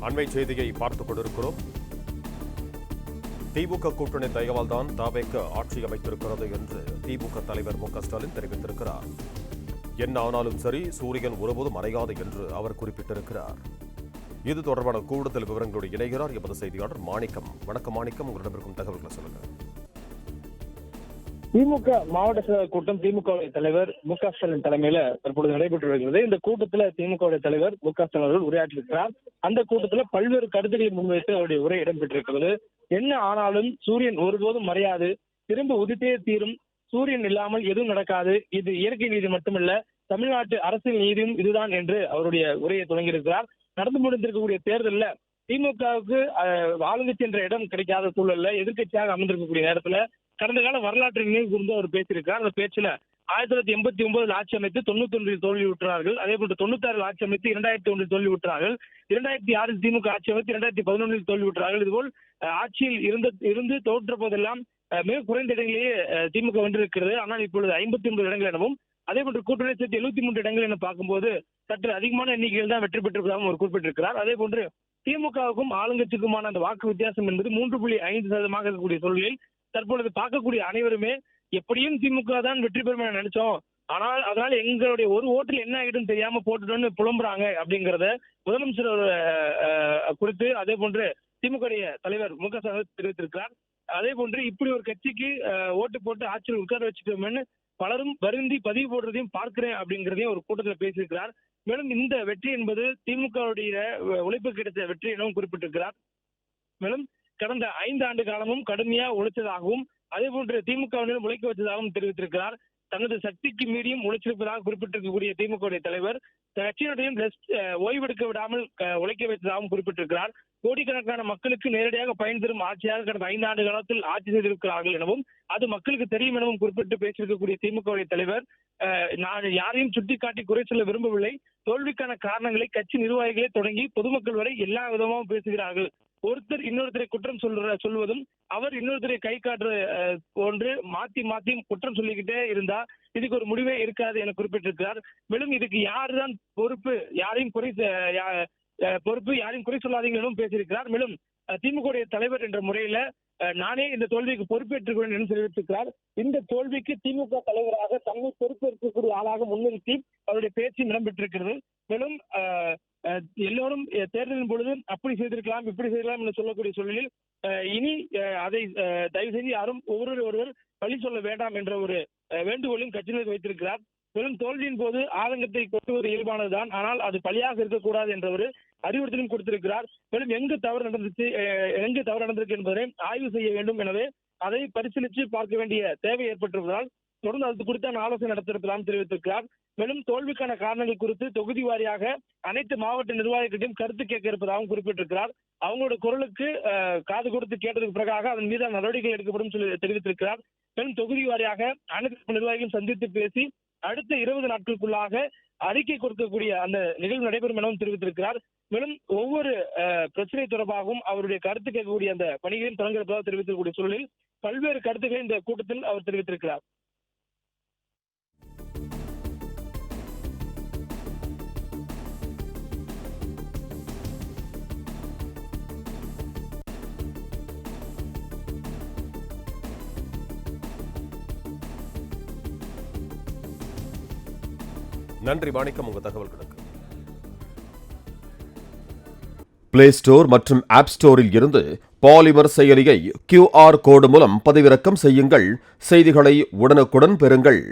அண்மை செய்தியை பார்த்துக் கொண்டிருக்கிறோம். திமுக கூட்டணி தயவால் தான் தாவேக ஆட்சி அமைத்திருக்கிறது என்று திமுக தலைவர் மு க ஸ்டாலின் தெரிவித்திருக்கிறார். என்ன ஆனாலும் சரி, சூரியன் ஒருபோதும் மறையாது என்று அவர் குறிப்பிட்டிருக்கிறார். இது தொடர்பான கூடுதல் விவரங்களோடு இணைகிறார் எமது செய்தியாளர் மாணிக்கம். வணக்கம் மாணிக்கம், உங்களிடம் இருக்கும் தகவல்களை சொல்லுங்கள். திமுக மாவட்ட செயலர் கூட்டம் திமுக தலைவர் மு க ஸ்டாலின் தலைமையில தற்பொழுது நடைபெற்று வருகிறது. இந்த கூட்டத்தில் திமுக தலைவர் மு க ஸ்டாலின் அவர்கள் உரையாற்றியிருக்கிறார். அந்த கூட்டத்தில் பல்வேறு கருத்துக்களை முன்வைத்து அவருடைய உரை இடம்பெற்றிருக்கிறது. என்ன ஆனாலும் சூரியன் ஒருபோதும் மறையாது, திரும்ப உதித்தே தீரும், சூரியன் இல்லாமல் எதுவும் நடக்காது, இது இயற்கை நீதி மட்டுமல்ல, தமிழ்நாட்டு அரசியல் நீதியும் இதுதான் என்று அவருடைய உரையை தொடங்கியிருக்கிறார். நடந்து முடிந்திருக்கக்கூடிய தேர்தலில் திமுகவுக்கு ஆளுங்கட்சி என்ற இடம் கிடைக்காத சூழல்ல எதிர்கட்சியாக அமர்ந்திருக்கக்கூடிய நேரத்துல கடந்த கால வரலாற்றை நினைவு கூர்ந்து அவர் பேசியிருக்கார். அந்த பேச்சுல 1989 ஆட்சி அமைத்து 91 தோல்வி விட்டுறார்கள். அதே போன்று 96 ஆட்சி அமைத்து 2001 தோல்வி விட்டுறார்கள். 2006 திமுக ஆட்சி அமைத்து 2011 தோல்வி விட்டுறார்கள். இதுபோல் ஆட்சியில் இருந்து தோற்ற போதெல்லாம் மிக குறைந்த இடங்களிலேயே திமுக வென்றிருக்கிறது. ஆனால் இப்பொழுது 59 இடங்கள் எனவும், அதே போன்று கூட்டணி சேர்த்து 73 இடங்கள் என பார்க்கும்போது சற்று அதிகமான எண்ணிக்கையில் தான் வெற்றி பெற்றிருப்பதாகவும் அவர் குறிப்பிட்டிருக்கிறார். அதே போன்று திமுகவுக்கும் ஆளுங்கட்சிக்குமான அந்த வாக்கு வித்தியாசம் என்பது 3.5% இருக்கக்கூடிய சூழலில் தற்பொழுது பார்க்கக்கூடிய அனைவருமே எப்படியும் திமுக தான் வெற்றி பெறும் என நினைச்சோம், ஆனால் அதனால எங்களுடைய ஒரு ஓட்டில் என்ன ஆகிடும் தெரியாம போட்டுட்டோம்னு புலம்புறாங்க அப்படிங்கறத முதலமைச்சர் குறித்து அதே போன்று திமுக தலைவர் மு க ஸ்டாலின் தெரிவித்திருக்கிறார். அதே போன்று இப்படி ஒரு கட்சிக்கு ஓட்டு போட்டு ஆட்சியில் உட்கார வச்சுட்டோம்னு பலரும் வருந்தி பதிவு போடுறதையும் பார்க்கிறேன் அப்படிங்கிறதையும் ஒரு கூட்டத்தில் பேசியிருக்கிறார். மேலும் இந்த வெற்றி என்பது திமுகவுடைய உழைப்பு கிடைத்த வெற்றி எனவும் குறிப்பிட்டிருக்கிறார். மேலும் கடந்த 5 ஆண்டு காலமும் கடுமையா உழைத்ததாகவும் அதே போன்று திமுகவினரும் உழைக்க வச்சதாகவும் தெரிவித்திருக்கிறார். தனது சக்திக்கு மீறியும் உழைச்சிருப்பதாக குறிப்பிட்டிருக்கக்கூடிய திமுக தலைவர் கட்சியினுடையும் ஓய்வெடுக்க விடாமல் உழைக்க வைத்ததாகவும் குறிப்பிட்டிருக்கிறார். கோடிக்கணக்கான மக்களுக்கு நேரடியாக பயன் தரும் ஆட்சியாக கடந்த 5 ஆண்டு காலத்தில் ஆட்சி செய்திருக்கிறார்கள் எனவும் அது மக்களுக்கு தெரியும் எனவும் குறிப்பிட்டு பேசியிருக்கக்கூடிய திமுக தலைவர், நான் யாரையும் சுட்டிக்காட்டி குறை சொல்ல விரும்பவில்லை, தோல்விக்கான காரணங்களை கட்சி நிர்வாகிகளே தொடங்கி பொதுமக்கள் வரை எல்லா விதமாகவும் பேசுகிறார்கள். ஒருத்தர் இன்னொருத்தரை குற்றம் சொல்வதும் அவர் இன்னொருத்தரை கை காட்டுற போன்று மாத்தி குற்றம் சொல்லிக்கிட்டே இருந்தா இதுக்கு ஒரு முடிவே இருக்காது என குறிப்பிட்டிருக்கிறார். மேலும் இதுக்கு யாருதான் பொறுப்பு, யாரையும் குறை சொல்லாதீங்க எனவும் பேசியிருக்கிறார். மேலும் திமுக தலைவர் என்ற முறையில நானே இந்த தோல்விக்கு பொறுப்பேற்றுக்கிறேன் என்று தெரிவித்திருக்கிறார். இந்த தோல்விக்கு திமுக தலைவராக தம்மை பொறுப்பேற்கக்கூடிய ஆளாக முன்னிறுத்தி அவருடைய பேச்சும் இடம்பெற்றிருக்கிறது. மேலும் எல்லோரும் தேர்தலின் பொழுது அப்படி செய்திருக்கலாம் இப்படி செய்யலாம் என்று சொல்லக்கூடிய சூழலில் இனி அதை தயவு செய்து யாரும் ஒருவர் பழி சொல்ல வேண்டாம் என்ற ஒரு வேண்டுகோளையும் கட்சியினர் வைத்திருக்கிறார். மேலும் தோல்வியின் போது ஆதங்கத்தை கொட்டுவது இயல்பானதுதான், ஆனால் அது பழியாக இருக்கக்கூடாது என்ற ஒரு அறிவுறுத்தலும் கொடுத்திருக்கிறார். மேலும் எங்கு தவறு நடந்திருக்கு என்பதை ஆய்வு செய்ய வேண்டும், எனவே அதை பரிசீலித்து பார்க்க வேண்டிய தேவை ஏற்பட்டிருப்பதால் தொடர்ந்து அது குறித்தான ஆலோசனை நடத்திருப்பதாகவும் தெரிவித்திருக்கிறார். மேலும் தோல்விக்கான காரணங்கள் குறித்து தொகுதி வாரியாக அனைத்து மாவட்ட நிர்வாகிகளிடம் கருத்து கேட்க இருப்பதாகவும் குறிப்பிட்டிருக்கிறார். அவங்களோட குரலுக்கு காது கொடுத்து கேட்டதுக்கு பிறகாக அதன் மீதான நடவடிக்கை எடுக்கப்படும் சொல்லி தெரிவித்திருக்கிறார். மேலும் தொகுதி வாரியாக அனைத்து நிர்வாகிகளும் சந்தித்து பேசி அடுத்த 20 நாட்களுக்குள்ளாக அறிக்கை கொடுக்கக்கூடிய அந்த நிகழ்வு நடைபெறும் எனவும் தெரிவித்திருக்கிறார். மேலும் ஒவ்வொரு பிரச்சனை தொடர்பாகவும் அவருடைய கருத்து கேட்கக்கூடிய அந்த பணிகளையும் தொடங்கியிருப்பதாக தெரிவித்திருக்கக்கூடிய சூழலில் பல்வேறு கருத்துக்களை இந்த கூட்டத்தில் அவர் தெரிவித்திருக்கிறார். நன்றி மாணிக்கம், உங்க தகவல்களுக்கு. பிளே ஸ்டோர் மற்றும் ஆப் ஸ்டோரில் இருந்து பாலிமர் செயலியை QR கோடு மூலம் பதிவிறக்கம் செய்யுங்கள். செய்திகளை உடனுக்குடன் பெறுங்கள்.